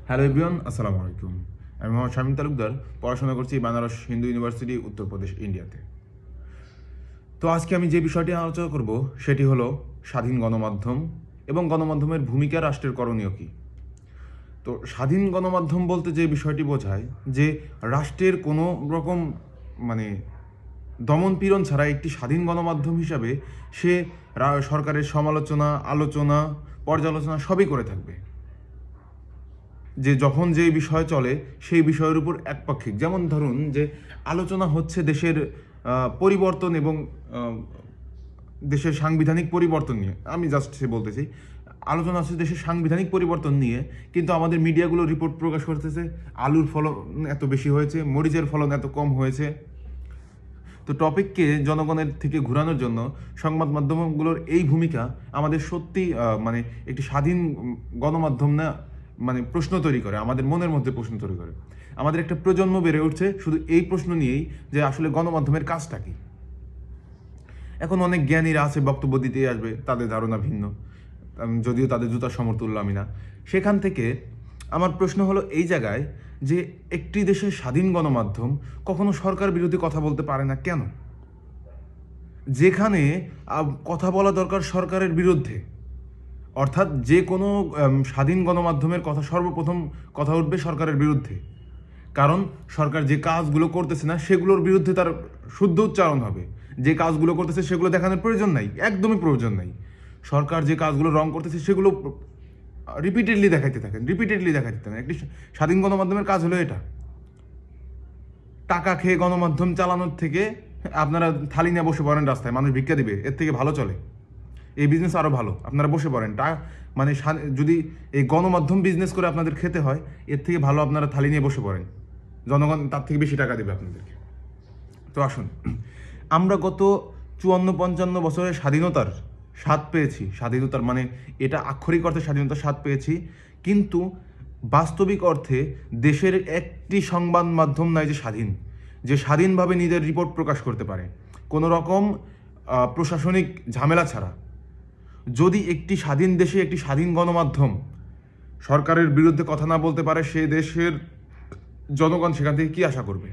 Hello everyone, আসসালামু আলাইকুম। আমি মোহাম্মদ শামীম তালুকদার, পড়াশোনা করছি বানারস হিন্দু ইউনিভার্সিটি, উত্তরপ্রদেশ, ইন্ডিয়াতে। তো আজকে আমি যে বিষয়টি আলোচনা করব সেটি হলো স্বাধীন গণমাধ্যম এবং গণমাধ্যমের ভূমিকা, রাষ্ট্রের করণীয় কী। তো স্বাধীন গণমাধ্যম বলতে যে বিষয়টি বোঝায় যে রাষ্ট্রের কোনো রকম মানে দমন পীড়ন ছাড়া একটি স্বাধীন গণমাধ্যম হিসাবে সে সরকারের সমালোচনা, আলোচনা, পর্যালোচনা সবই করে থাকবে। যে যখন যেই বিষয় চলে সেই বিষয়ের উপর একপাক্ষিক, যেমন ধরুন যে আলোচনা হচ্ছে দেশের পরিবর্তন এবং দেশের সাংবিধানিক পরিবর্তন নিয়ে, আমি জাস্ট সে বলতেছি আলোচনা হচ্ছে দেশের সাংবিধানিক পরিবর্তন নিয়ে, কিন্তু আমাদের মিডিয়াগুলো রিপোর্ট প্রকাশ করতেছে আলুর ফলন এত বেশি হয়েছে, মরিচের ফলন এত কম হয়েছে। তো টপিককে জনগণের থেকে ঘোরানোর জন্য সংবাদ মাধ্যমগুলোর এই ভূমিকা আমাদের সত্যি মানে একটি স্বাধীন গণমাধ্যম না, মানে প্রশ্ন তৈরি করে, আমাদের মনের মধ্যে প্রশ্ন তৈরি করে। আমাদের একটা প্রজন্ম বেড়ে উঠছে শুধু এই প্রশ্ন নিয়েই যে আসলে গণমাধ্যমের কাজটা কী। এখন অনেক জ্ঞানীরা আছে, বক্তব্য দিতে আসবে, তাদের ধারণা ভিন্ন, যদিও তাদের জুতার সমতুল্য আমি না। সেখান থেকে আমার প্রশ্ন হলো এই জায়গায় যে একটি দেশের স্বাধীন গণমাধ্যম কখনো সরকার বিরোধী কথা বলতে পারে না কেন? যেখানে কথা বলা দরকার সরকারের বিরুদ্ধে, অর্থাৎ যে কোনো স্বাধীন গণমাধ্যমের কথা সর্বপ্রথম কথা উঠবে সরকারের বিরুদ্ধে, কারণ সরকার যে কাজগুলো করতেছে না সেগুলোর বিরুদ্ধে তার শুদ্ধ উচ্চারণ হবে। যে কাজগুলো করতেছে সেগুলো দেখানোর প্রয়োজন নাই, একদমই প্রয়োজন নাই। সরকার যে কাজগুলো রং করতেছে সেগুলো রিপিটেডলি দেখাইতে থাকেন। একটি স্বাধীন গণমাধ্যমের কাজ হলো এটা। টাকা খেয়ে গণমাধ্যম চালানোর থেকে আপনারা থালি নিয়ে বসে পড়েন রাস্তায়, মানুষ ভিক্ষা দিবে, এর থেকে ভালো চলে। এই বিজনেস আরও ভালো, আপনারা বসে পড়েন। মানে যদি এই গণমাধ্যম বিজনেস করে আপনাদের খেতে হয়, এর থেকে ভালো আপনারা থালি নিয়ে বসে পড়েন, জনগণ তার থেকে বেশি টাকা দেবে আপনাদেরকে। তো আসুন, আমরা গত 54-55 বছরের স্বাধীনতার স্বাদ পেয়েছি। স্বাধীনতার মানে এটা আক্ষরিক অর্থে স্বাধীনতার স্বাদ পেয়েছি, কিন্তু বাস্তবিক অর্থে দেশের একটি সংবাদ মাধ্যম নাই যে স্বাধীন, যে স্বাধীনভাবে নিজের রিপোর্ট প্রকাশ করতে পারে কোনো রকম প্রশাসনিক ঝামেলা ছাড়া। যদি একটি স্বাধীন দেশে একটি স্বাধীন গণমাধ্যম সরকারের বিরুদ্ধে কথা না বলতে পারে, সে দেশের জনগণ সেখান থেকে কী আশা করবে?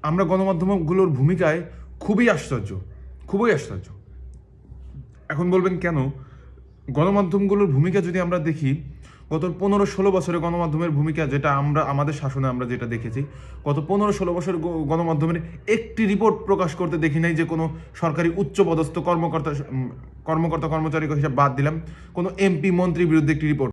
আমরা গণমাধ্যমগুলোর ভূমিকায় খুবই আশ্চর্য। এখন বলবেন কেন? গণমাধ্যমগুলোর ভূমিকা যদি আমরা দেখি, গত 15-16 বছরে গণমাধ্যমের ভূমিকা যেটা আমাদের শাসনে আমরা যেটা দেখেছি, গত 15-16 বছর গণমাধ্যমের একটি রিপোর্ট প্রকাশ করতে দেখি নাই যে কোনো সরকারি উচ্চপদস্থ কর্মকর্তা কর্মচারী হিসাব বাদ দিলাম, কোনো এমপি মন্ত্রীর বিরুদ্ধে একটি রিপোর্ট